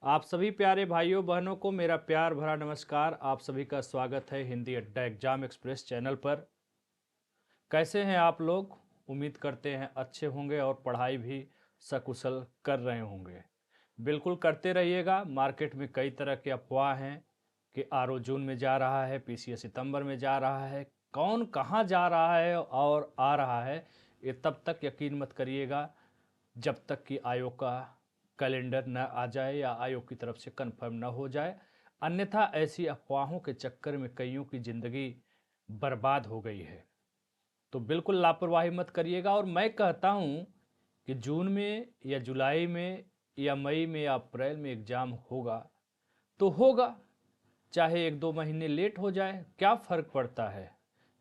आप सभी प्यारे भाइयों बहनों को मेरा प्यार भरा नमस्कार। आप सभी का स्वागत है हिंदी अड्डा एग्जाम एक्सप्रेस चैनल पर। कैसे हैं आप लोग? उम्मीद करते हैं अच्छे होंगे और पढ़ाई भी सकुशल कर रहे होंगे। बिल्कुल करते रहिएगा। मार्केट में कई तरह के अफवाह हैं कि आरओ जून में जा रहा है, पीसीएस सितंबर में जा रहा है। कौन कहाँ जा रहा है और आ रहा है, ये तब तक यकीन मत करिएगा जब तक कि आयोग का कैलेंडर न आ जाए या आयोग की तरफ से कंफर्म न हो जाए। अन्यथा ऐसी अफवाहों के चक्कर में कईयों की ज़िंदगी बर्बाद हो गई है। तो बिल्कुल लापरवाही मत करिएगा। और मैं कहता हूँ कि जून में या जुलाई में या मई में या अप्रैल में एग्ज़ाम होगा तो होगा, चाहे 1-2 महीने लेट हो जाए, क्या फ़र्क पड़ता है।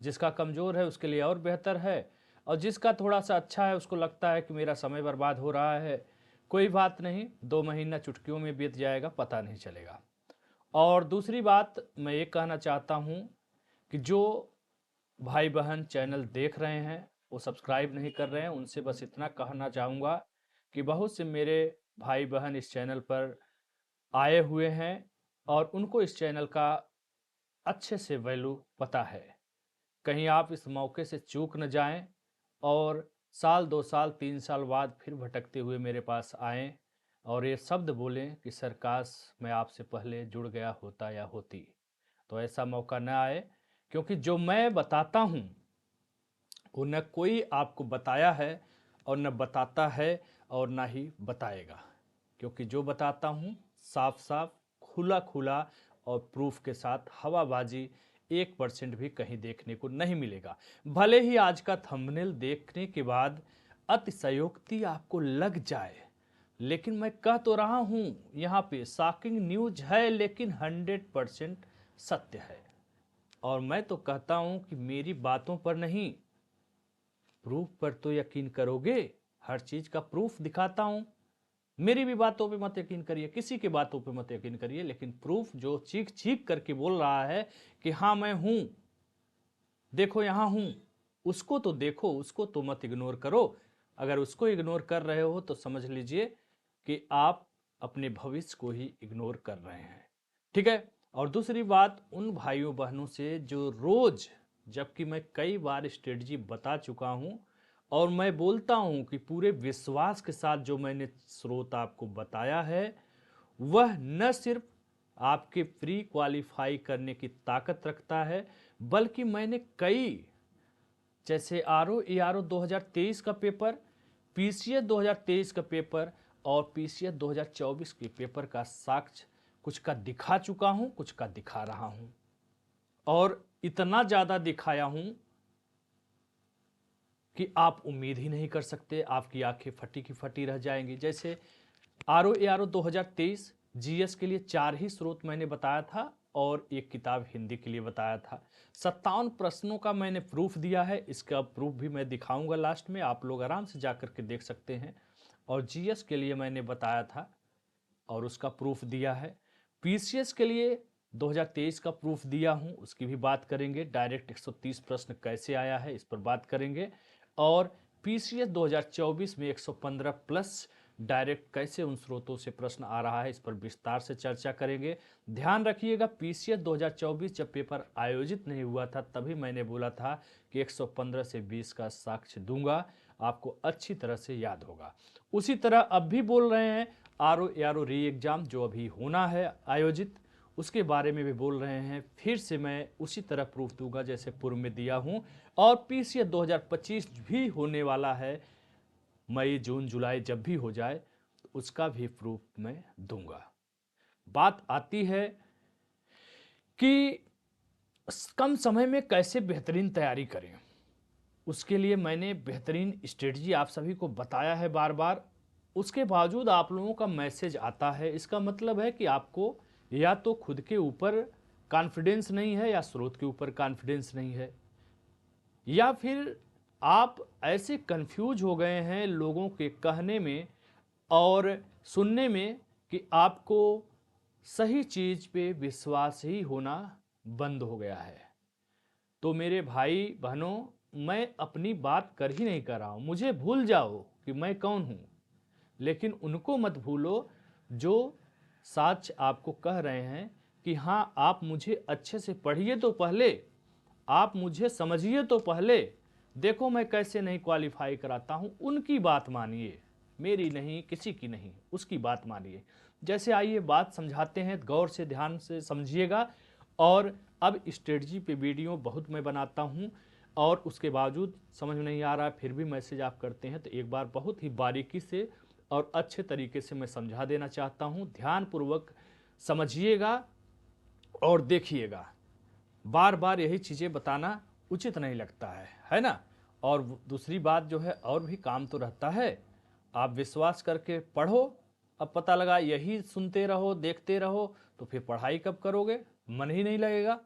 जिसका कमज़ोर है उसके लिए और बेहतर है, और जिसका थोड़ा सा अच्छा है उसको लगता है कि मेरा समय बर्बाद हो रहा है, कोई बात नहीं, 2 महीना चुटकियों में बीत जाएगा, पता नहीं चलेगा। और दूसरी बात मैं ये कहना चाहता हूँ कि जो भाई बहन चैनल देख रहे हैं वो सब्सक्राइब नहीं कर रहे हैं, उनसे बस इतना कहना चाहूँगा कि बहुत से मेरे भाई बहन इस चैनल पर आए हुए हैं और उनको इस चैनल का अच्छे से वैल्यू पता है। कहीं आप इस मौके से चूक न जाएं और साल 2 साल 3 साल बाद फिर भटकते हुए मेरे पास आएं और ये शब्द बोलें कि सर काश मैं आपसे पहले जुड़ गया होता या होती। तो ऐसा मौका न आए, क्योंकि जो मैं बताता हूँ वो न कोई आपको बताया है और न बताता है और ना ही बताएगा। क्योंकि जो बताता हूँ साफ साफ खुला खुला और प्रूफ के साथ, हवाबाजी 1% भी कहीं देखने को नहीं मिलेगा। भले ही आज का थंबनेल देखने के बाद अतिशयोक्ति आपको लग जाए, लेकिन मैं कह तो रहा हूँ यहाँ पे शॉकिंग न्यूज है, लेकिन 100% सत्य है। और मैं तो कहता हूँ कि मेरी बातों पर नहीं, प्रूफ पर तो यकीन करोगे। हर चीज का प्रूफ दिखाता हूं। मेरी भी बातों पे मत यकीन करिए, किसी की बातों पे मत यकीन करिए, लेकिन प्रूफ जो चीख चीख करके बोल रहा है कि हाँ मैं हूं, देखो यहां हूं, उसको तो देखो, उसको तो मत इग्नोर करो। अगर उसको इग्नोर कर रहे हो तो समझ लीजिए कि आप अपने भविष्य को ही इग्नोर कर रहे हैं। ठीक है। और दूसरी बात, उन भाइयों बहनों से जो रोज, जबकि मैं कई बार स्ट्रेटजी बता चुका हूं और मैं बोलता हूं कि पूरे विश्वास के साथ जो मैंने स्रोत आपको बताया है वह न सिर्फ आपके प्री क्वालिफाई करने की ताकत रखता है, बल्कि मैंने कई, जैसे आरओ एआरओ 2023 का पेपर, पीसीएस 2023 का पेपर और पीसीएस 2024 के पेपर का साक्ष्य कुछ का दिखा चुका हूं, कुछ का दिखा रहा हूं। और इतना ज़्यादा दिखाया हूं कि आप उम्मीद ही नहीं कर सकते, आपकी आंखें फटी की फटी रह जाएंगी। जैसे आरओ एआरओ 2023 जीएस के लिए 4 ही स्रोत मैंने बताया था और एक किताब हिंदी के लिए बताया था। 57 प्रश्नों का मैंने प्रूफ दिया है, इसका प्रूफ भी मैं दिखाऊंगा लास्ट में, आप लोग आराम से जाकर के देख सकते हैं। और जीएस के लिए मैंने बताया था और उसका प्रूफ दिया है। पीसीएस के लिए 2023 का प्रूफ दिया हूं, उसकी भी बात करेंगे। डायरेक्ट 130 प्रश्न कैसे आया है इस पर बात करेंगे। और पीसीएस 2024 में 115 प्लस डायरेक्ट कैसे उन स्रोतों से प्रश्न आ रहा है, इस पर विस्तार से चर्चा करेंगे। ध्यान रखिएगा, पीसीएस 2024 जब पेपर आयोजित नहीं हुआ था तभी मैंने बोला था कि 115 से 20 का साक्ष्य दूंगा, आपको अच्छी तरह से याद होगा। उसी तरह अब भी बोल रहे हैं, आरओ एआरओ री एग्ज़ाम जो अभी होना है आयोजित, उसके बारे में भी बोल रहे हैं। फिर से मैं उसी तरह प्रूफ दूंगा जैसे पूर्व में दिया हूं। और पीसीएस 2025 भी होने वाला है, मई जून जुलाई जब भी हो जाए तो उसका भी प्रूफ मैं दूंगा। बात आती है कि कम समय में कैसे बेहतरीन तैयारी करें। उसके लिए मैंने बेहतरीन स्ट्रेटजी आप सभी को बताया है बार बार। उसके बावजूद आप लोगों का मैसेज आता है, इसका मतलब है कि आपको या तो खुद के ऊपर कॉन्फिडेंस नहीं है या स्रोत के ऊपर कॉन्फिडेंस नहीं है, या फिर आप ऐसे कंफ्यूज हो गए हैं लोगों के कहने में और सुनने में कि आपको सही चीज़ पे विश्वास ही होना बंद हो गया है। तो मेरे भाई बहनों, मैं अपनी बात कर ही नहीं कर रहा हूँ, मुझे भूल जाओ कि मैं कौन हूँ, लेकिन उनको मत भूलो जो साक्ष्य आपको कह रहे हैं कि हाँ, आप मुझे अच्छे से पढ़िए तो पहले, आप मुझे समझिए तो पहले, देखो मैं कैसे नहीं क्वालिफाई कराता हूं। उनकी बात मानिए, मेरी नहीं, किसी की नहीं, उसकी बात मानिए। जैसे आइए बात समझाते हैं, गौर से ध्यान से समझिएगा। और अब स्ट्रेटजी पे वीडियो बहुत मैं बनाता हूं और उसके बावजूद समझ में नहीं आ रहा है, फिर भी मैसेज आप करते हैं, तो एक बार बहुत ही बारीकी से और अच्छे तरीके से मैं समझा देना चाहता हूं। ध्यानपूर्वक समझिएगा और देखिएगा। बार बार यही चीज़ें बताना उचित नहीं लगता है ना। और दूसरी बात जो है, और भी काम तो रहता है, आप विश्वास करके पढ़ो। अब पता लगा यही सुनते रहो, देखते रहो, तो फिर पढ़ाई कब करोगे, मन ही नहीं लगेगा।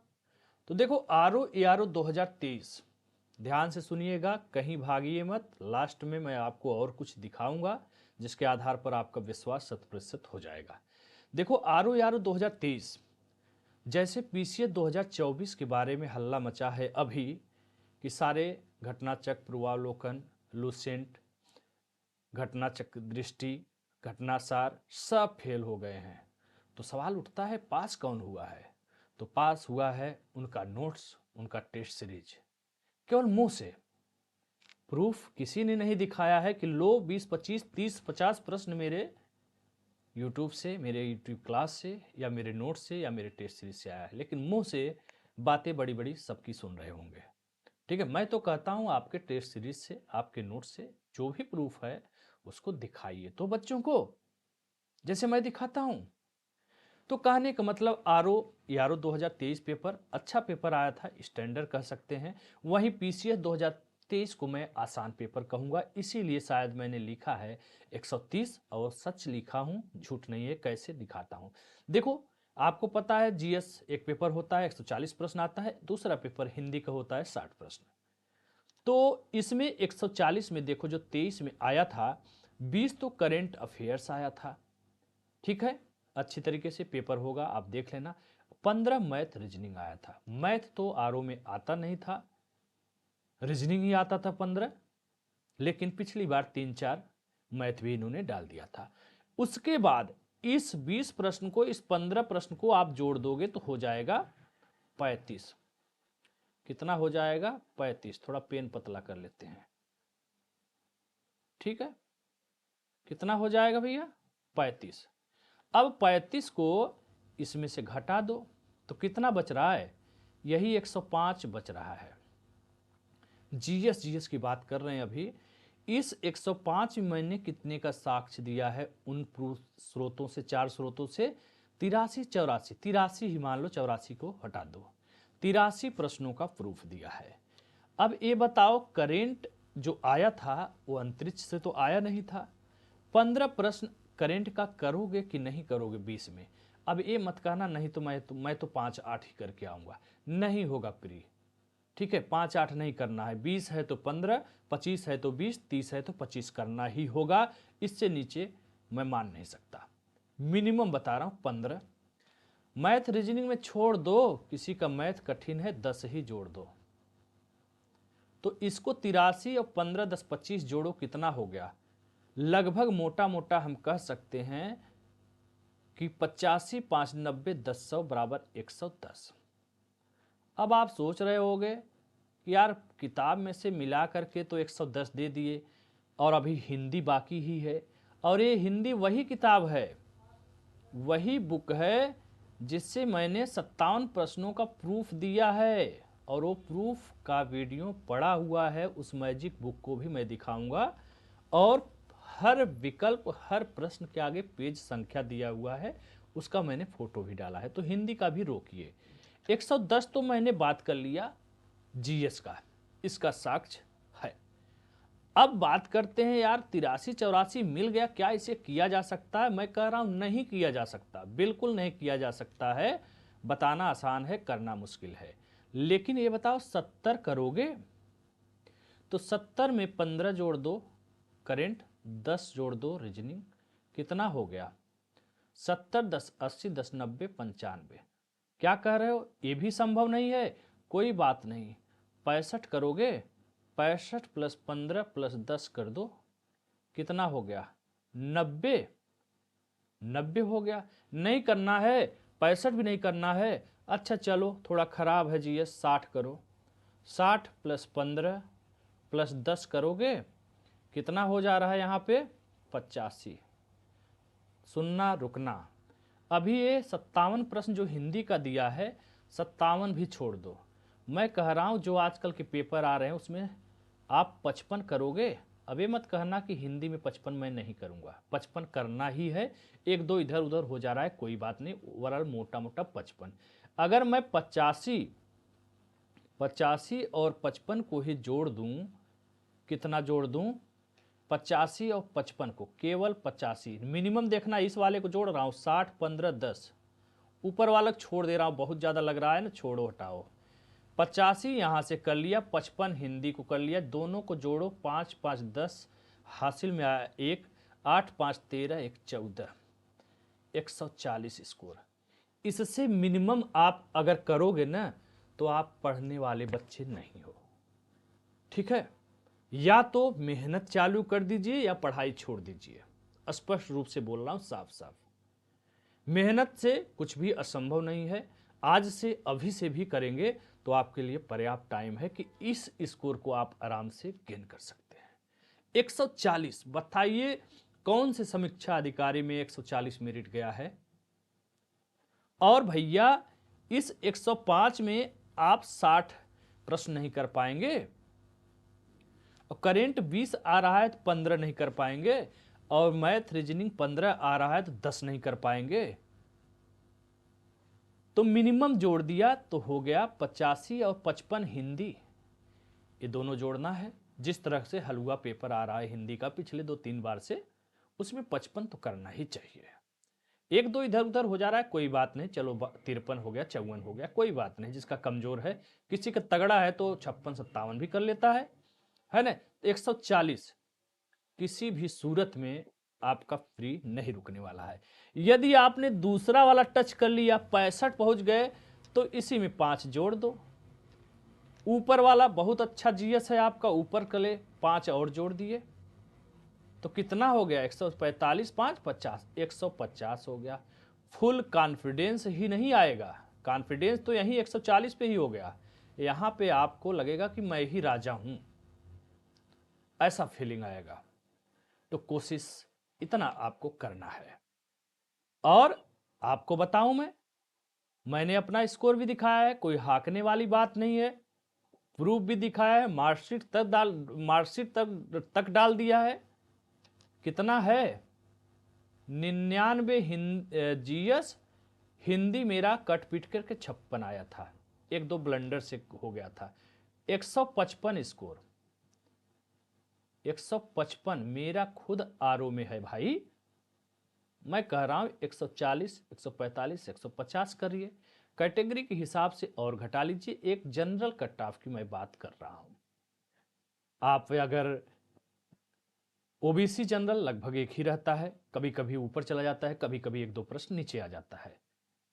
तो देखो, आरओ एआरओ 2023, ध्यान से सुनिएगा, कहीं भागिए मत। लास्ट में मैं आपको और कुछ दिखाऊंगा जिसके आधार पर आपका विश्वास 100% हो जाएगा। देखो, आरओ एआरओ 2023, जैसे पीसीएस 2024 के बारे में हल्ला मचा है अभी कि सारे घटनाचक्र, पूर्वावलोकन, लुसेंट, घटनाचक्र दृष्टि, घटनासार सब फेल हो गए हैं। तो सवाल उठता है, पास कौन हुआ है? तो पास हुआ है उनका नोट्स, उनका टेस्ट सीरीज। केवल मुंह से, प्रूफ किसी ने नहीं दिखाया है कि लो 20, 25, 30, 50 प्रश्न मेरे यूट्यूब से, मेरे यूट्यूब क्लास से, या मेरे नोट से, या मेरे टेस्ट सीरीज से आया है। लेकिन मुंह से बातें बड़ी बड़ी सबकी सुन रहे होंगे। ठीक है, मैं तो कहता हूं आपके टेस्ट सीरीज से, आपके नोट से जो भी प्रूफ है उसको दिखाइए तो बच्चों को, जैसे मैं दिखाता हूं। तो कहने का मतलब, आरओ यारो 2023 पेपर अच्छा पेपर आया था, स्टैंडर्ड कह सकते हैं। वहीं पीसीएस 2023 को मैं आसान पेपर कहूंगा, इसीलिए शायद मैंने लिखा है 130, और सच लिखा हूं, झूठ नहीं है, कैसे दिखाता हूं। देखो, आपको पता है जीएस एक पेपर होता है 140 प्रश्न आता है, दूसरा पेपर हिंदी का होता है 60 प्रश्न। तो इसमें 140 में देखो, जो 23 में आया था, 20 तो करेंट अफेयर्स आया था। ठीक है, अच्छी तरीके से पेपर होगा, आप देख लेना। 15 मैथ रीजनिंग आया था। मैथ तो आरओ में आता नहीं था, रीजनिंग ही आता था 15। लेकिन पिछली बार 3-4 मैथ भी इन्होंने डाल दिया था। उसके बाद इस 20 प्रश्न को, इस 15 प्रश्न को आप जोड़ दोगे तो हो जाएगा 35। कितना हो जाएगा? 35। थोड़ा पेन पतला कर लेते हैं। ठीक है, कितना हो जाएगा भैया? 35। अब 35 को इसमें से घटा दो तो कितना बच रहा है? यही 105 बच रहा है। जीएस की बात कर रहे हैं अभी। इस 105 में मैंने कितने का साक्ष्य दिया है? उन स्रोतों से, 4 स्रोतों से 83, 84, 83 ही मान लो, 84 को हटा दो, 83 प्रश्नों का प्रूफ दिया है। अब ये बताओ, करेंट जो आया था वो अंतरिक्ष से तो आया नहीं था। 15 प्रश्न करेंट का करोगे कि नहीं करोगे 20 में? अब ये मत कहना नहीं तो मैं तो 5-8 ही करके आऊंगा, नहीं होगा प्री। ठीक है, 5-8 नहीं करना है। 20 है तो 15, 25 है तो 20, 30 है तो 25 करना ही होगा। इससे नीचे मैं मान नहीं सकता। मिनिमम बता रहा हूं 15। मैथ रीजनिंग में छोड़ दो, किसी का मैथ कठिन है, 10 ही जोड़ दो। तो इसको 83 और 15, 10, 25 जोड़ो, कितना हो गया? लगभग मोटा मोटा हम कह सकते हैं कि 85, 5, 90, 10, 100 बराबर 110। अब आप सोच रहे होगे कि यार किताब में से मिला करके तो 110 दे दिए, और अभी हिंदी बाकी ही है। और ये हिंदी वही किताब है, वही बुक है जिससे मैंने 57 प्रश्नों का प्रूफ दिया है, और वो प्रूफ का वीडियो पड़ा हुआ है। उस मैजिक बुक को भी मैं दिखाऊंगा, और हर विकल्प, हर प्रश्न के आगे पेज संख्या दिया हुआ है, उसका मैंने फोटो भी डाला है। तो हिंदी का भी रोकिए। 110 तो मैंने बात कर लिया जीएस का, इसका साक्ष्य है। अब बात करते हैं यार, 83-84 मिल गया, क्या इसे किया जा सकता है? मैं कह रहा हूं नहीं किया जा सकता, बिल्कुल नहीं किया जा सकता है। बताना आसान है, करना मुश्किल है। लेकिन ये बताओ, 70 करोगे तो 70 में 15 जोड़ दो करेंट, 10 जोड़ दो रीजनिंग, कितना हो गया? 70, 10, 80, 10, 90, 95। क्या कह रहे हो? ये भी संभव नहीं है, कोई बात नहीं। 65 करोगे, 65 प्लस 15 प्लस 10 कर दो, कितना हो गया? 90। 90 हो गया। नहीं करना है, 65 भी नहीं करना है। अच्छा चलो थोड़ा खराब है जीएस, 60 करो। 60 + 15 + 10 करोगे, कितना हो जा रहा है यहाँ पे? 85। सुनना रुकना। अभी ये 57 प्रश्न जो हिंदी का दिया है, 57 भी छोड़ दो। मैं कह रहा हूँ जो आजकल के पेपर आ रहे हैं उसमें आप 55 करोगे। अब ये मत कहना कि हिंदी में 55 मैं नहीं करूँगा, 55 करना ही है। एक दो इधर उधर हो जा रहा है, कोई बात नहीं, ओवरऑल मोटा मोटा 55। अगर मैं 85 और 55 को ही जोड़ दूं, कितना जोड़ दूं? 85 और 55 को, केवल 85 मिनिमम देखना। इस वाले को जोड़ रहा हूँ, 60 15 10, ऊपर वाला छोड़ दे रहा हूँ, बहुत ज़्यादा लग रहा है ना, छोड़ो हटाओ। 85 यहाँ से कर लिया, 55 हिंदी को कर लिया, दोनों को जोड़ो, 5 5 10, हासिल में आया 1, 8 5 13, 1 14, 140 स्कोर। इससे मिनिमम आप अगर करोगे ना तो आप पढ़ने वाले बच्चे नहीं हो, ठीक है। या तो मेहनत चालू कर दीजिए या पढ़ाई छोड़ दीजिए, स्पष्ट रूप से बोल रहा हूं, साफ साफ। मेहनत से कुछ भी असंभव नहीं है। आज से अभी से भी करेंगे तो आपके लिए पर्याप्त टाइम है कि इस स्कोर को आप आराम से गेन कर सकते हैं। 140, बताइए कौन से समीक्षा अधिकारी में 140 मेरिट गया है? और भैया इस 105 में आप 60 प्रश्न नहीं कर पाएंगे, और करेंट 20 आ रहा है तो 15 नहीं कर पाएंगे, और मैथ रीजनिंग 15 आ रहा है तो 10 नहीं कर पाएंगे। तो मिनिमम जोड़ दिया तो हो गया 85 और 55 हिंदी, ये दोनों जोड़ना है। जिस तरह से हलवा पेपर आ रहा है हिंदी का पिछले 2-3 बार से, उसमें 55 तो करना ही चाहिए। एक दो इधर उधर हो जा रहा है, कोई बात नहीं, चलो 53 हो गया, 54 हो गया, कोई बात नहीं। जिसका कमजोर है, किसी का तगड़ा है तो 56-57 भी कर लेता है ना। 140 किसी भी सूरत में आपका फ्री नहीं रुकने वाला है। यदि आपने दूसरा वाला टच कर लिया, 65 पहुंच गए, तो इसी में 5 जोड़ दो। ऊपर वाला बहुत अच्छा जीएस है आपका, ऊपर कले 5 और जोड़ दिए तो कितना हो गया? 145 5 50, 150 हो गया। फुल कॉन्फिडेंस ही नहीं आएगा, कॉन्फिडेंस तो यहीं 140 पे ही हो गया। यहां पे आपको लगेगा कि मैं ही राजा हूं, ऐसा फीलिंग आएगा। तो कोशिश इतना आपको करना है। और आपको बताऊं, मैंने अपना स्कोर भी दिखाया है, कोई हाकने वाली बात नहीं है। प्रूफ भी दिखाया है, मार्कशीट तक डाल दिया है। कितना है? 99 जीएस, हिंदी मेरा कट पीट करके 56 आया था, एक दो ब्लंडर से हो गया था। 155 स्कोर, 155 मेरा खुद आरओ में है भाई। मैं कह रहा हूं 140 145 150 करिए, कैटेगरी के हिसाब से और घटा लीजिए। एक जनरल कट ऑफ की मैं बात कर रहा हूं। आप अगर ओबीसी जनरल लगभग एक ही रहता है, कभी कभी ऊपर चला जाता है, कभी कभी एक दो प्रश्न नीचे आ जाता है।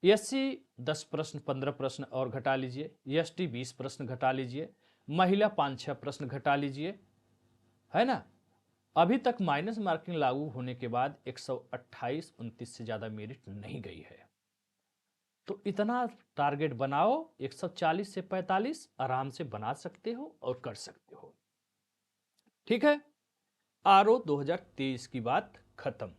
एससी 10 प्रश्न 15 प्रश्न और घटा लीजिए, एसटी 20 प्रश्न घटा लीजिए, महिला 5-6 प्रश्न घटा लीजिए, है ना। अभी तक माइनस मार्किंग लागू होने के बाद 128-29 से ज्यादा मेरिट नहीं गई है। तो इतना टारगेट बनाओ, 140 से 45 आराम से बना सकते हो और कर सकते हो, ठीक है। आरओ 2023 की बात खत्म।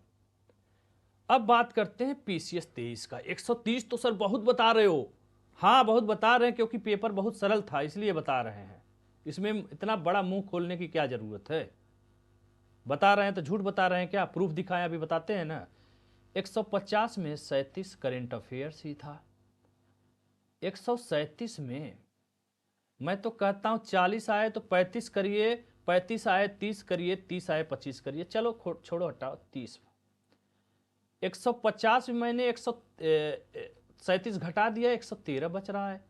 अब बात करते हैं पीसीएस 23 का। 130 तो सर बहुत बता रहे हो। हाँ बहुत बता रहे हैं, क्योंकि पेपर बहुत सरल था इसलिए बता रहे हैं। इसमें इतना बड़ा मुंह खोलने की क्या जरूरत है? बता रहे हैं तो झूठ बता रहे हैं क्या? प्रूफ दिखाएं, अभी बताते हैं ना। 150 में 37 करेंट अफेयर्स ही था। 137 में मैं तो कहता हूं 40 आए तो 35 करिए, 35 आए 30 करिए, 30 आए 25 करिए, चलो छोड़ो हटाओ 30। 150 में मैंने 137 घटा दिया, 113 बच रहा है।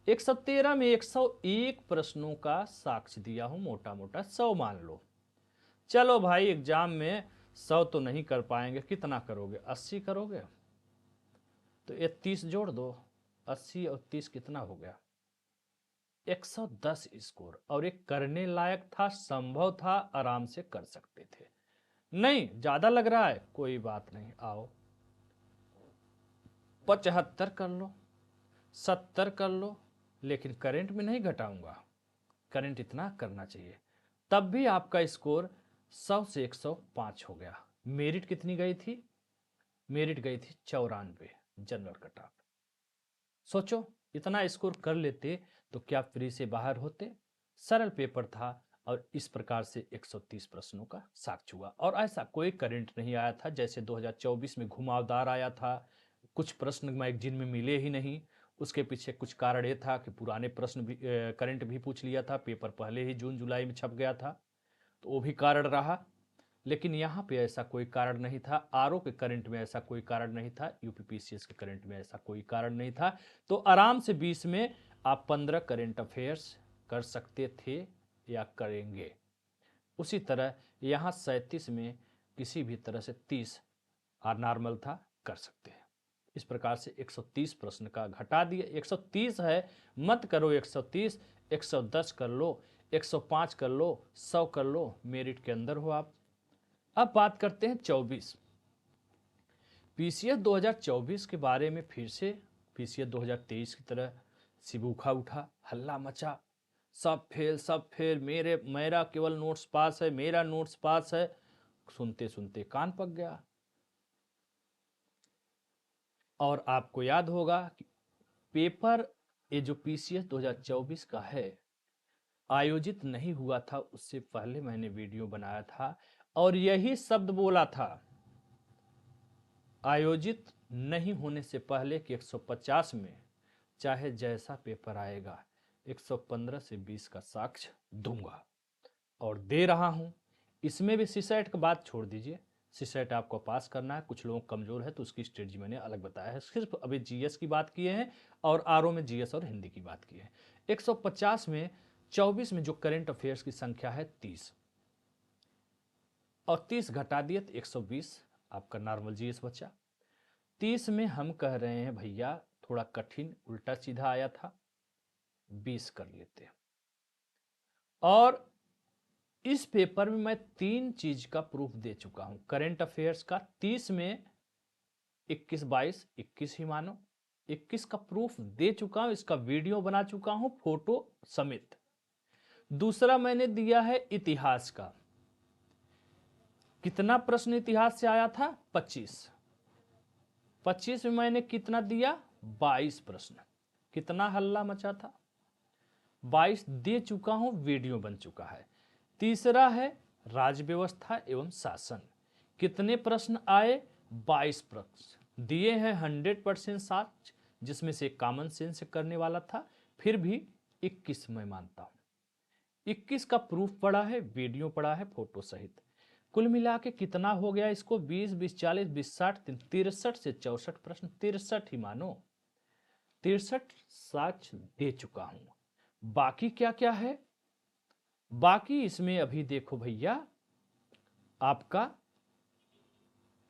113 में 101 प्रश्नों का साक्ष्य दिया हूं, मोटा मोटा 100 मान लो। चलो भाई एग्जाम में 100 तो नहीं कर पाएंगे, कितना करोगे? 80 करोगे? तो ये 30 जोड़ दो, 80 और 30 कितना हो गया? 110 स्कोर। और एक करने लायक था, संभव था, आराम से कर सकते थे। नहीं ज्यादा लग रहा है, कोई बात नहीं, आओ 75 कर लो, 70 कर लो, लेकिन करंट में नहीं घटाऊंगा, करंट इतना करना चाहिए। तब भी आपका स्कोर 100 से 105 हो गया। मेरिट कितनी गई थी? मेरिट गई थी 94 जनरल कट ऑफ। सोचो इतना स्कोर कर लेते तो क्या फ्री से बाहर होते? सरल पेपर था और इस प्रकार से 130 प्रश्नों का साक्ष्य हुआ। और ऐसा कोई करंट नहीं आया था जैसे 2024 में घुमावदार आया था, कुछ प्रश्न मैगजीन में मिले ही नहीं। उसके पीछे कुछ कारण ये था कि पुराने प्रश्न भी करंट भी पूछ लिया था, पेपर पहले ही जून जुलाई में छप गया था, तो वो भी कारण रहा। लेकिन यहाँ पे ऐसा कोई कारण नहीं था, आरओ के करंट में ऐसा कोई कारण नहीं था, यूपीपीसीएस के करंट में ऐसा कोई कारण नहीं था। तो आराम से 20 में आप 15 करंट अफेयर्स कर सकते थे या करेंगे। उसी तरह यहाँ 37 में किसी भी तरह से 30 नॉर्मल था, कर सकते हैं। इस प्रकार से 130 प्रश्न का घटा दिए। 130 है, मत करो 130, 110 कर लो, 105 कर लो, 100 कर लो, मेरिट के अंदर हो आप। अब बात करते हैं 24 पीसीएस 2024 के बारे में। फिर से पीसीएस 2023 की तरह सिबूखा उठा, हल्ला मचा, सब फेल सब फेल, मेरा केवल नोट्स पास है, मेरा नोट्स पास है। सुनते सुनते कान पक गया। और आपको याद होगा कि पेपर ये जो पीसीएस 2024 का है आयोजित नहीं हुआ था, उससे पहले मैंने वीडियो बनाया था और यही शब्द बोला था आयोजित नहीं होने से पहले कि 150 में चाहे जैसा पेपर आएगा 115 से 20 का साक्ष्य दूंगा और दे रहा हूं। इसमें भी सीसेट की बात छोड़ दीजिए, सीसेट आपको पास करना है, कुछ लोग कमजोर है तो उसकी स्ट्रेटजी मैंने अलग बताया है। सिर्फ अभी जीएस की बात किए हैं और आरओ में जीएस और हिंदी की बात की है। 150 में 24 में जो करंट अफेयर्स की संख्या है 30 और 30 घटा दिए तो 120 आपका नॉर्मल जीएस बचा। 30 में हम कह रहे हैं भैया थोड़ा कठिन उल्टा सीधा आया था, 20 कर लेते हैं। और इस पेपर में मैं 3 चीज का प्रूफ दे चुका हूं करंट अफेयर्स का। 30 में 21 22 21 ही मानो, 21 का प्रूफ दे चुका हूं, इसका वीडियो बना चुका हूं फोटो समेत। दूसरा मैंने दिया है इतिहास का। कितना प्रश्न इतिहास से आया था? 25। 25 में मैंने कितना दिया? 22 प्रश्न। कितना हल्ला मचा था? 22 दे चुका हूं, वीडियो बन चुका है। तीसरा है राज्य व्यवस्था एवं शासन। कितने प्रश्न आए? 22 प्रश्न दिए हैं, 100% साच, जिसमें से कॉमन सेंस से करने वाला था, फिर भी 21 मैं मानता हूं। 21 का प्रूफ पड़ा है, वीडियो पड़ा है फोटो सहित। कुल मिला के कितना हो गया इसको? 20 20 40 20 60 63 से 64 प्रश्न, 63 ही मानो, 63 साक्ष्य दे चुका हूं। बाकी क्या क्या है? बाकी इसमें अभी देखो भैया, आपका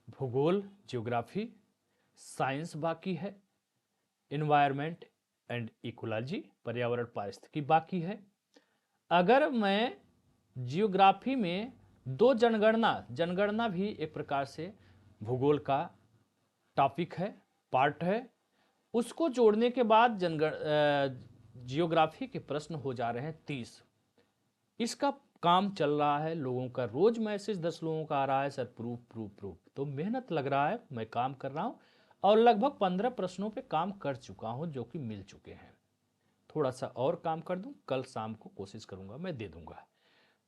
भूगोल ज्योग्राफी, साइंस बाकी है, एनवायरनमेंट एंड इकोलॉजी पर्यावरण पारिस्थितिकी बाकी है। अगर मैं जियोग्राफी में दो जनगणना भी एक प्रकार से भूगोल का टॉपिक है, पार्ट है, उसको जोड़ने के बाद जियोग्राफी के प्रश्न हो जा रहे हैं 30। इसका काम चल रहा है, लोगों का रोज मैसेज 10 लोगों का आ रहा है, सर प्रूफ प्रूफ प्रूफ। तो मेहनत लग रहा है, मैं काम कर रहा हूं और लगभग 15 प्रश्नों पे काम कर चुका हूं जो कि मिल चुके हैं। थोड़ा सा और काम कर दूं, कल शाम को कोशिश करूंगा मैं दे दूंगा।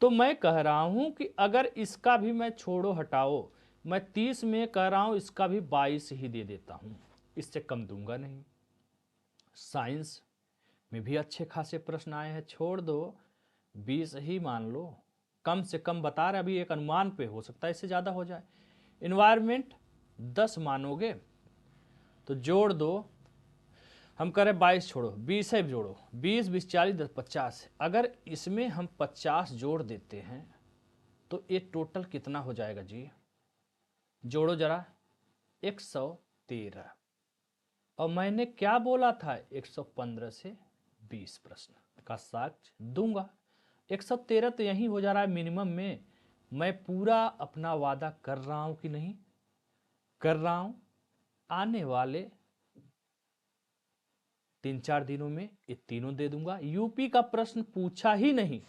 तो मैं कह रहा हूं कि अगर इसका भी मैं छोड़ो हटाओ, मैं 30 में कह रहा हूं इसका भी 22 ही दे देता हूं, इससे कम दूंगा नहीं। साइंस में भी अच्छे खासे प्रश्न आए हैं, छोड़ दो 20 ही मान लो, कम से कम बता रहे, अभी एक अनुमान पे हो सकता है इससे ज़्यादा हो जाए। इन्वायरमेंट 10 मानोगे तो जोड़ दो, हम कह रहे 22 छोड़ो, 20 है जोड़ो, 20 20 40 10 50। अगर इसमें हम 50 जोड़ देते हैं तो ये टोटल कितना हो जाएगा जी? जोड़ो जरा, 113। और मैंने क्या बोला था? 115 से 20 प्रश्न का साक्ष्य दूंगा। 113 तो यही हो जा रहा है मिनिमम में। मैं पूरा अपना वादा कर रहा हूं कि नहीं कर रहा हूं? आने वाले 3-4 दिनों में ये तीनों दे दूंगा। यूपी का प्रश्न पूछा ही नहीं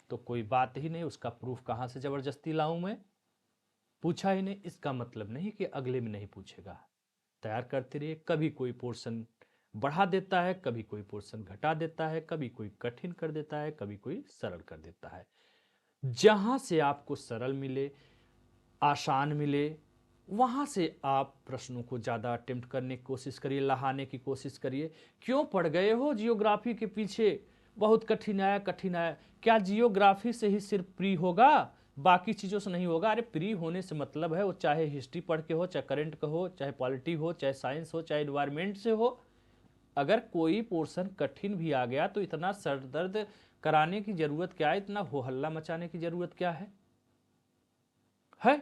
तो कोई बात ही नहीं, उसका प्रूफ कहाँ से जबरदस्ती लाऊं मैं। पूछा ही नहीं इसका मतलब नहीं कि अगले में नहीं पूछेगा। तैयार करते रहिए, कभी कोई पोर्शन बढ़ा देता है, कभी कोई पोर्शन घटा देता है, कभी कोई कठिन कर देता है, कभी कोई सरल कर देता है। जहां से आपको सरल मिले, आसान मिले, वहां से आप प्रश्नों को ज़्यादा अटेम्प्ट करने की कोशिश करिए, लहाने की कोशिश करिए। क्यों पड़ गए हो जियोग्राफी के पीछे? बहुत कठिन आया, कठिन आया। क्या जियोग्राफी से ही सिर्फ प्री होगा, बाकी चीज़ों से नहीं होगा? अरे प्री होने से मतलब है वो चाहे हिस्ट्री पढ़ के हो, चाहे करंट का हो, चाहे पॉलिटी हो, चाहे साइंस हो, चाहे इन्वायरमेंट से हो। अगर कोई पोर्शन कठिन भी आ गया तो इतना सर दर्द कराने की जरूरत क्या है, इतना हो हल्ला मचाने की जरूरत क्या है?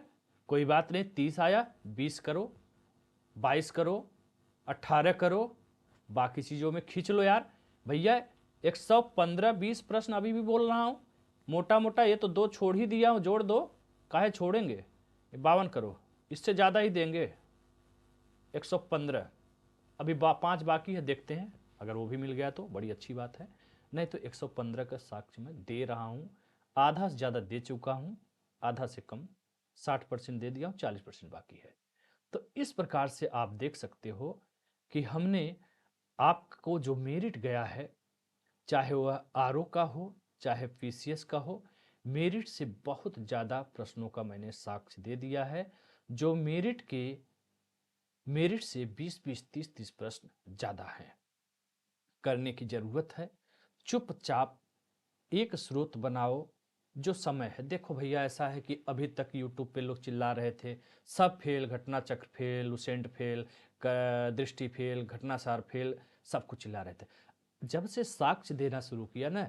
कोई बात नहीं, 30 आया, 20 करो, 22 करो, 18 करो, बाकी चीज़ों में खींच लो यार। भैया 115-20 प्रश्न अभी भी बोल रहा हूँ, मोटा मोटा। ये तो 2 छोड़ ही दिया हूँ, जोड़ दो, काहे छोड़ेंगे। 52 करो, इससे ज़्यादा ही देंगे। 115, अभी 5 बाकी है, देखते हैं। अगर वो भी मिल गया तो बड़ी अच्छी बात है, नहीं तो 115 का साक्ष्य मैं दे रहा हूँ। आधा से ज़्यादा दे चुका हूँ, आधा से कम 60% दे दिया हूँ, 40% बाकी है। तो इस प्रकार से आप देख सकते हो कि हमने आपको जो मेरिट गया है, चाहे वह आरओ का हो, चाहे पीसीएस का हो, मेरिट से बहुत ज़्यादा प्रश्नों का मैंने साक्ष्य दे दिया है। जो मेरिट से 20-20, 30-30 प्रश्न ज़्यादा हैं। करने की ज़रूरत है, चुपचाप एक स्रोत बनाओ। जो समय है, देखो भैया ऐसा है कि अभी तक यूट्यूब पे लोग चिल्ला रहे थे सब फेल, घटना चक्र फेल, लुसेंट फेल, दृष्टि फेल, घटनासार फेल, सब कुछ चिल्ला रहे थे। जब से साक्ष्य देना शुरू किया ना,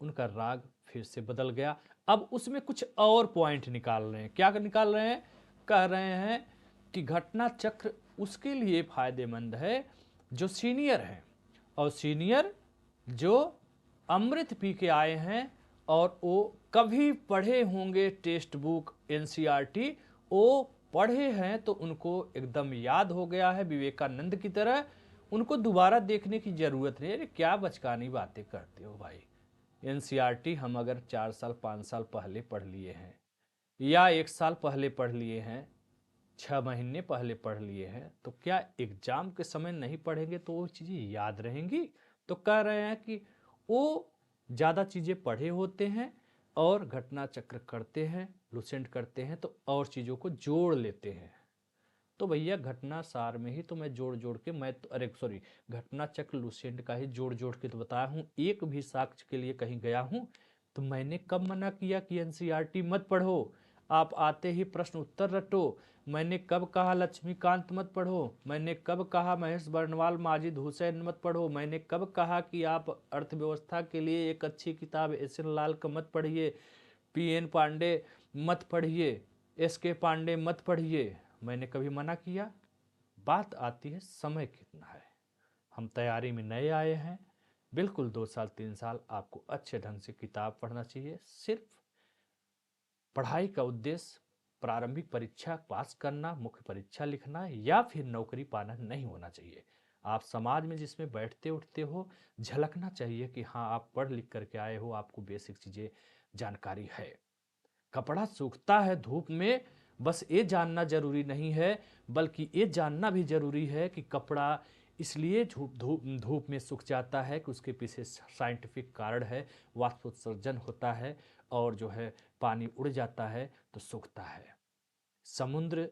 उनका राग फिर से बदल गया। अब उसमें कुछ और पॉइंट निकाल रहे हैं। क्या निकाल रहे हैं? कह रहे हैं कि घटना चक्र उसके लिए फायदेमंद है जो सीनियर हैं, और सीनियर जो अमृत पी के आए हैं और वो कभी पढ़े होंगे टेक्स्ट बुक एनसीईआरटी, वो पढ़े हैं तो उनको एकदम याद हो गया है विवेकानंद की तरह। उनको दोबारा देखने की जरूरत नहीं। अरे क्या बचकानी बातें करते हो भाई। एनसीईआरटी हम अगर 4 साल 5 साल पहले पढ़ लिए हैं, या 1 साल पहले पढ़ लिए हैं, 6 महीने पहले पढ़ लिए हैं, तो क्या एग्जाम के समय नहीं पढ़ेंगे तो वो चीज़ें याद रहेंगी? तो कह रहे हैं कि वो ज़्यादा चीज़ें पढ़े होते हैं और घटना चक्र करते हैं, लुसेंट करते हैं, तो और चीज़ों को जोड़ लेते हैं। तो भैया घटना सार में ही तो मैं जोड़ जोड़ के मैं तो, अरे सॉरी, घटना चक्र लुसेंट का ही जोड़ जोड़ के तो बताया हूँ। एक भी साक्ष्य के लिए कहीं गया हूँ तो मैंने कब मना किया कि एनसीईआरटी मत पढ़ो, आप आते ही प्रश्न उत्तर रटो? मैंने कब कहा लक्ष्मीकांत मत पढ़ो? मैंने कब कहा महेश बर्नवाल, माजिद हुसैन मत पढ़ो? मैंने कब कहा कि आप अर्थव्यवस्था के लिए एक अच्छी किताब एस.एन. लाल का मत पढ़िए, पी.एन. पांडे मत पढ़िए, एस.के. पांडे मत पढ़िए? मैंने कभी मना किया? बात आती है समय कितना है। हम तैयारी में नए आए हैं, बिल्कुल 2 साल 3 साल आपको अच्छे ढंग से किताब पढ़ना चाहिए। सिर्फ पढ़ाई का उद्देश्य प्रारंभिक परीक्षा पास करना, मुख्य परीक्षा लिखना या फिर नौकरी पाना नहीं होना चाहिए। आप समाज में जिसमें बैठते उठते हो, झलकना चाहिए कि हाँ आप पढ़ लिख करके आए हो, आपको बेसिक चीज़ें जानकारी है। कपड़ा सूखता है धूप में, बस ये जानना जरूरी नहीं है, बल्कि ये जानना भी जरूरी है कि कपड़ा इसलिए धूप धूप धूप में सूख जाता है कि उसके पीछे साइंटिफिक कारण है। वाष्पोत्सर्जन होता है और जो है पानी उड़ जाता है तो सूखता है। समुद्र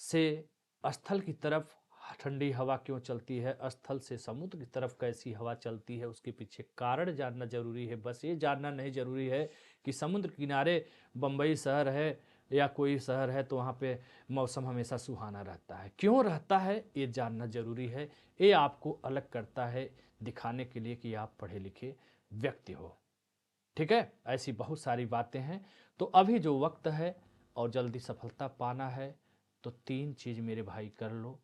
से स्थल की तरफ ठंडी हवा क्यों चलती है, स्थल से समुद्र की तरफ कैसी हवा चलती है, उसके पीछे कारण जानना जरूरी है। बस ये जानना नहीं जरूरी है कि समुद्र किनारे बम्बई शहर है या कोई शहर है तो वहाँ पे मौसम हमेशा सुहाना रहता है। क्यों रहता है ये जानना जरूरी है। ये आपको अलग करता है, दिखाने के लिए कि आप पढ़े लिखे व्यक्ति हो। ठीक है, ऐसी बहुत सारी बातें हैं। तो अभी जो वक्त है और जल्दी सफलता पाना है तो 3 चीज़ मेरे भाई कर लो।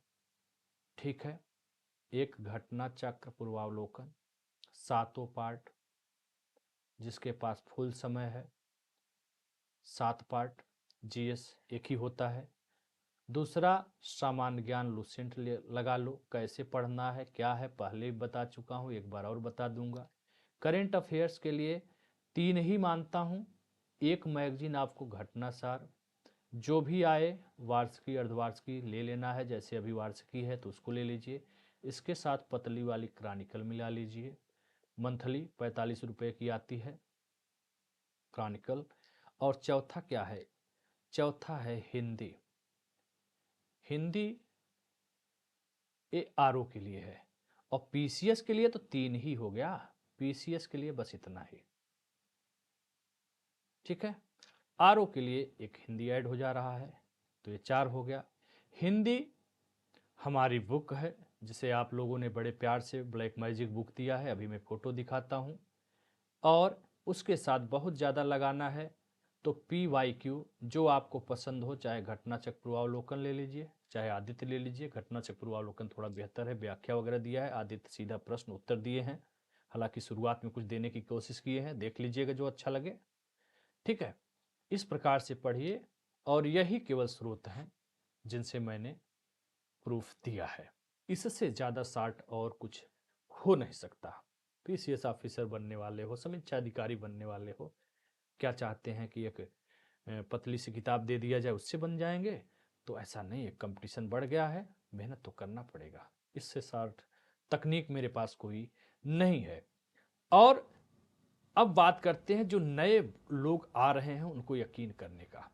ठीक है, एक घटना चक्र पूर्वावलोकन 7 पार्ट, जिसके पास फुल समय है, 7 पार्ट। जीएस एक ही होता है, दूसरा, सामान्य ज्ञान लुसेंट लगा लो, कैसे पढ़ना है क्या है पहले भी बता चुका हूँ, एक बार और बता दूंगा। करेंट अफेयर्स के लिए 3 ही मानता हूँ। एक मैगजीन आपको घटना सार जो भी आए, वार्षिकी अर्धवार्षिकी ले लेना है, जैसे अभी वार्षिकी है तो उसको ले लीजिए। इसके साथ पतली वाली क्रॉनिकल मिला लीजिए, मंथली 45 रुपये की आती है क्रॉनिकल। और चौथा क्या है? चौथा है हिंदी। हिंदी ये आरओ के लिए है, और पीसीएस के लिए तो 3 ही हो गया, पीसीएस के लिए बस इतना ही। ठीक है, आरओ के लिए एक हिंदी ऐड हो जा रहा है, तो ये 4 हो गया। हिंदी हमारी बुक है, जिसे आप लोगों ने बड़े प्यार से ब्लैक मैजिक बुक दिया है, अभी मैं फ़ोटो दिखाता हूँ। और उसके साथ बहुत ज़्यादा लगाना है तो PYQ जो आपको पसंद हो, चाहे घटनाचक्र पूर्वावलोकन ले लीजिए, चाहे आदित्य ले लीजिए। घटनाचक्र पूर्वावलोकन थोड़ा बेहतर है, व्याख्या वगैरह दिया है, आदित्य सीधा प्रश्न उत्तर दिए हैं, हालांकि शुरुआत में कुछ देने की कोशिश किए हैं, देख लीजिएगा जो अच्छा लगे। ठीक है, इस प्रकार से पढ़िए, और यही केवल स्रोत हैं जिनसे मैंने प्रूफ दिया है। इससे ज़्यादा शार्ट और कुछ हो नहीं सकता। पीसीएस ऑफिसर बनने वाले हो, समीक्षा अधिकारी बनने वाले हो, क्या चाहते हैं कि एक पतली सी किताब दे दिया जाए उससे बन जाएंगे? तो ऐसा नहीं है, कंपटीशन बढ़ गया है, मेहनत तो करना पड़ेगा। इससे शार्ट तकनीक मेरे पास कोई नहीं है। और अब बात करते हैं जो नए लोग आ रहे हैं उनको यकीन करने का।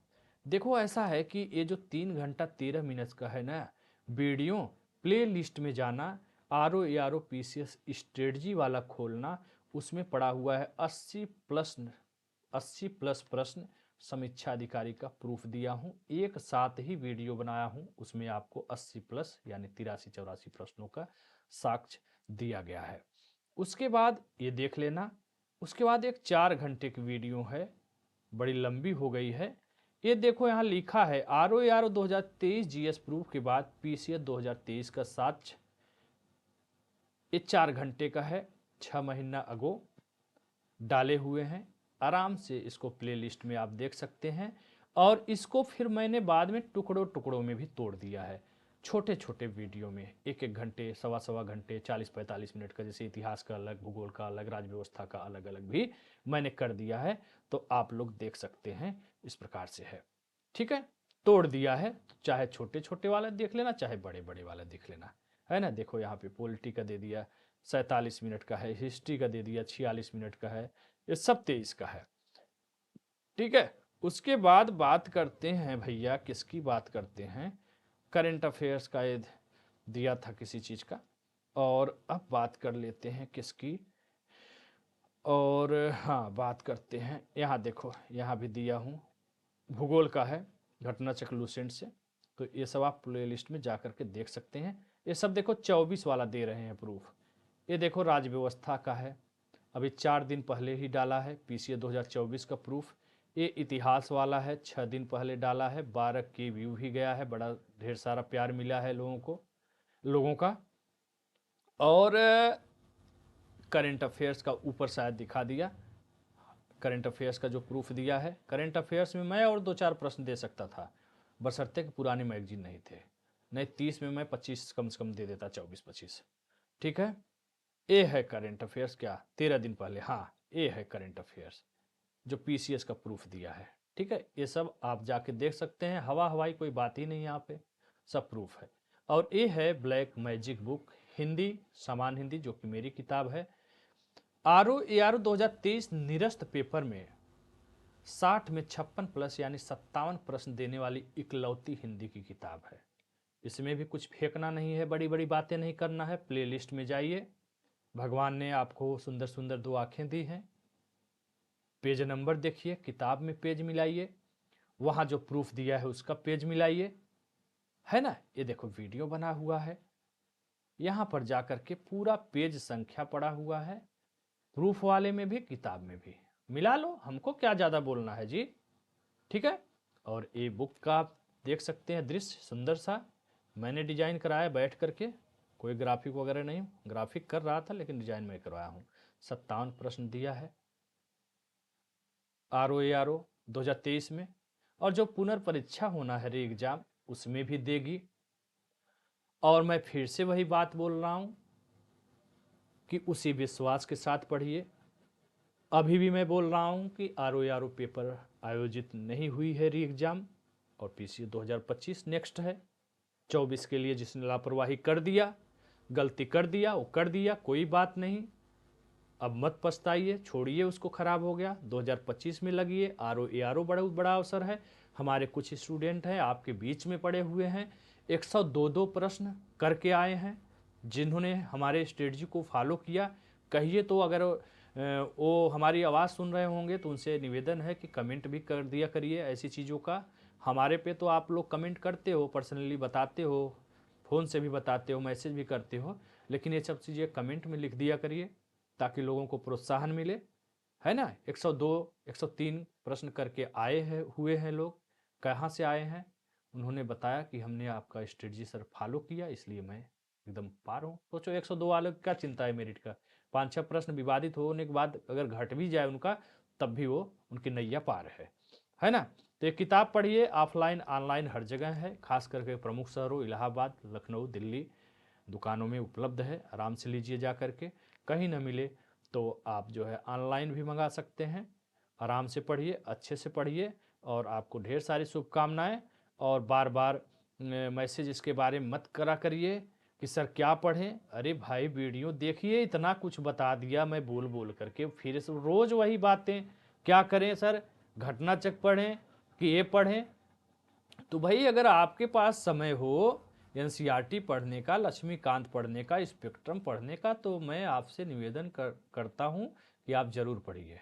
देखो ऐसा है कि ये जो 3 घंटा 13 मिनट का है ना वीडियो, प्ले लिस्ट में जाना, आर ओ पीसीएस स्ट्रेटजी वाला खोलना, उसमें पड़ा हुआ है 80+ प्रश्न, समीक्षा अधिकारी का प्रूफ दिया हूँ, एक साथ ही वीडियो बनाया हूँ, उसमें आपको 80+ यानी 83-84 प्रश्नों का साक्ष्य दिया गया है। उसके बाद ये देख लेना। उसके बाद एक 4 घंटे की वीडियो है, बड़ी लंबी हो गई है। ये देखो यहाँ लिखा है आर ओ 2023 जीएस प्रूफ के बाद पीसीएस 2023 का साक्ष्य। ये 4 घंटे का है, 6 महीना अगो डाले हुए हैं। आराम से इसको प्ले लिस्ट में आप देख सकते हैं। और इसको फिर मैंने बाद में टुकड़ों टुकड़ों में भी तोड़ दिया है, छोटे छोटे वीडियो में, 1-1 घंटे, सवा सवा घंटे, 40-45 मिनट का, जैसे इतिहास का अलग, भूगोल का अलग, राज्य व्यवस्था का अलग अलग भी मैंने कर दिया है। तो आप लोग देख सकते हैं, इस प्रकार से है। ठीक है, तोड़ दिया है, चाहे छोटे छोटे वाला देख लेना, चाहे बड़े बड़े वाला देख लेना, है ना। देखो यहाँ पे पॉलिटी का दे दिया 47 मिनट का है, हिस्ट्री का दे दिया 46 मिनट का है, ये सब 23 का है। ठीक है, उसके बाद बात करते हैं भैया, किसकी बात करते हैं, करंट अफेयर्स का ये दिया था किसी चीज का। और अब बात कर लेते हैं किसकी, और हाँ बात करते हैं, यहाँ देखो यहाँ भी दिया हूँ, भूगोल का है, घटना चक्र लुसेंट से। तो ये सब आप प्ले लिस्ट में जा करके देख सकते हैं। ये सब देखो 24 वाला दे रहे हैं प्रूफ। ये देखो राज्य व्यवस्था का है, अभी 4 दिन पहले ही डाला है, पीसीए 2024 का प्रूफ। ये इतिहास वाला है, 6 दिन पहले डाला है, 12 की व्यू भी गया है, बड़ा ढेर सारा प्यार मिला है लोगों का। और करंट अफेयर्स का ऊपर शायद दिखा दिया, करंट अफेयर्स का जो प्रूफ दिया है। करंट अफेयर्स में मैं और 2-4 प्रश्न दे सकता था, बशर्ते कि पुराने मैगजीन नहीं थे, नहीं 30 में मैं 25 कम से कम दे देता, 24-25। ठीक है, ये है करंट अफेयर्स, क्या 13 दिन पहले, हाँ ये है करंट अफेयर्स जो पीसीएस का प्रूफ दिया है। ठीक है, ये सब आप जाके देख सकते हैं, हवा हवाई कोई बात ही नहीं यहाँ पे, सब प्रूफ है। और ये है ब्लैक मैजिक बुक हिंदी, सामान्य हिंदी, जो कि मेरी किताब है। आर ओ 2023 निरस्त पेपर में 60 में 56+ यानी 57 प्रश्न देने वाली इकलौती हिंदी की किताब है। इसमें भी कुछ फेंकना नहीं है, बड़ी बड़ी बातें नहीं करना है, प्ले लिस्ट में जाइए। भगवान ने आपको सुंदर सुंदर 2 आँखें दी हैं, पेज नंबर देखिए, किताब में पेज मिलाइए, वहाँ जो प्रूफ दिया है उसका पेज मिलाइए, है ना। ये देखो वीडियो बना हुआ है, यहाँ पर जाकर के पूरा पेज संख्या पड़ा हुआ है, प्रूफ वाले में भी किताब में भी, मिला लो, हमको क्या ज़्यादा बोलना है जी। ठीक है, और ये बुक का आप देख सकते हैं दृश्य सुंदर सा, मैंने डिजाइन कराया बैठ करके, कोई ग्राफिक वगैरह नहीं, ग्राफिक कर रहा था लेकिन डिजाइन मैं करवाया हूँ। 57 प्रश्न दिया है आर ओ 2023 में। और जो पुनर्परीक्षा होना है री एग्जाम, उसमें भी देगी। और मैं फिर से वही बात बोल रहा हूँ कि उसी विश्वास के साथ पढ़िए। अभी भी मैं बोल रहा हूँ कि आर पेपर आयोजित नहीं हुई है री एग्ज़ाम, और पीसी 2025 नेक्स्ट है। 24 के लिए जिसने लापरवाही कर दिया, गलती कर दिया, वो कर दिया, कोई बात नहीं। अब मत पछताइए, छोड़िए उसको, खराब हो गया। 2025 में लगिए। आर बड़ा बड़ा अवसर है। हमारे कुछ स्टूडेंट हैं आपके बीच में पड़े हुए हैं, 102 प्रश्न करके आए हैं, जिन्होंने हमारे स्ट्रेटजी को फॉलो किया। कहिए तो अगर वो हमारी आवाज़ सुन रहे होंगे तो उनसे निवेदन है कि कमेंट भी कर दिया करिए ऐसी चीज़ों का। हमारे पे तो आप लोग कमेंट करते हो, पर्सनली बताते हो, फ़ोन से भी बताते हो, मैसेज भी करते हो, लेकिन ये सब चीज़ें कमेंट में लिख दिया करिए ताकि लोगों को प्रोत्साहन मिले, है ना। 102 103 प्रश्न करके आए हैं, हुए हैं लोग। कहाँ से आए हैं? उन्होंने बताया कि हमने आपका स्ट्रेटजी सर फॉलो किया, इसलिए मैं एकदम पार हूँ। सोचो 102 वालों की क्या चिंता है मेरिट का। 5-6 प्रश्न विवादित होने के बाद अगर घट भी जाए उनका, तब भी वो उनकी नैया पार है ना। तो ये किताब पढ़िए, ऑफलाइन ऑनलाइन हर जगह है, खास करके प्रमुख शहरों इलाहाबाद, लखनऊ, दिल्ली दुकानों में उपलब्ध है। आराम से लीजिए जा करके। कहीं ना मिले तो आप जो है ऑनलाइन भी मंगा सकते हैं। आराम से पढ़िए, अच्छे से पढ़िए, और आपको ढेर सारी शुभकामनाएं। और बार बार मैसेज इसके बारे में मत करा करिए कि सर क्या पढ़ें। अरे भाई वीडियो देखिए, इतना कुछ बता दिया मैं बोल बोल करके, फिर से रोज़ वही बातें। क्या करें सर, घटनाचक पढ़ें कि ये पढ़ें? तो भाई अगर आपके पास समय हो एनसीईआरटी पढ़ने का, लक्ष्मीकांत पढ़ने का, स्पेक्ट्रम पढ़ने का, तो मैं आपसे निवेदन करता हूं कि आप जरूर पढ़िए,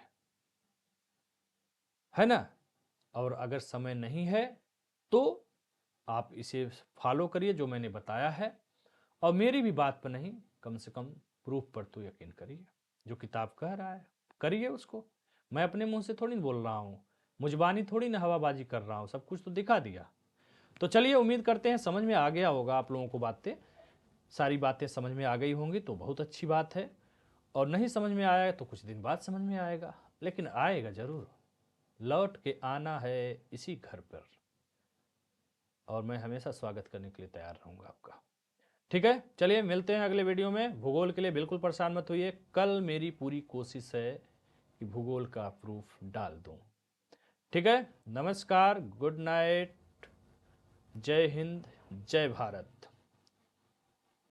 है ना। और अगर समय नहीं है तो आप इसे फॉलो करिए जो मैंने बताया है। और मेरी भी बात पर नहीं, कम से कम प्रूफ पर तो यकीन करिए। जो किताब कह रहा है करिए उसको। मैं अपने मुंह से थोड़ी बोल रहा हूँ, मुजबानी थोड़ी ना हवाबाजी कर रहा हूँ, सब कुछ तो दिखा दिया। तो चलिए, उम्मीद करते हैं समझ में आ गया होगा आप लोगों को बातें। सारी बातें समझ में आ गई होंगी तो बहुत अच्छी बात है। और नहीं समझ में आया तो कुछ दिन बाद समझ में आएगा, लेकिन आएगा ज़रूर। लौट के आना है इसी घर पर, और मैं हमेशा स्वागत करने के लिए तैयार रहूँगा आपका। ठीक है, चलिए मिलते हैं अगले वीडियो में। भूगोल के लिए बिल्कुल परेशान मत होइए, कल मेरी पूरी कोशिश है कि भूगोल का प्रूफ डाल दूँ। ठीक है, नमस्कार, गुड नाइट, जय हिंद, जय भारत।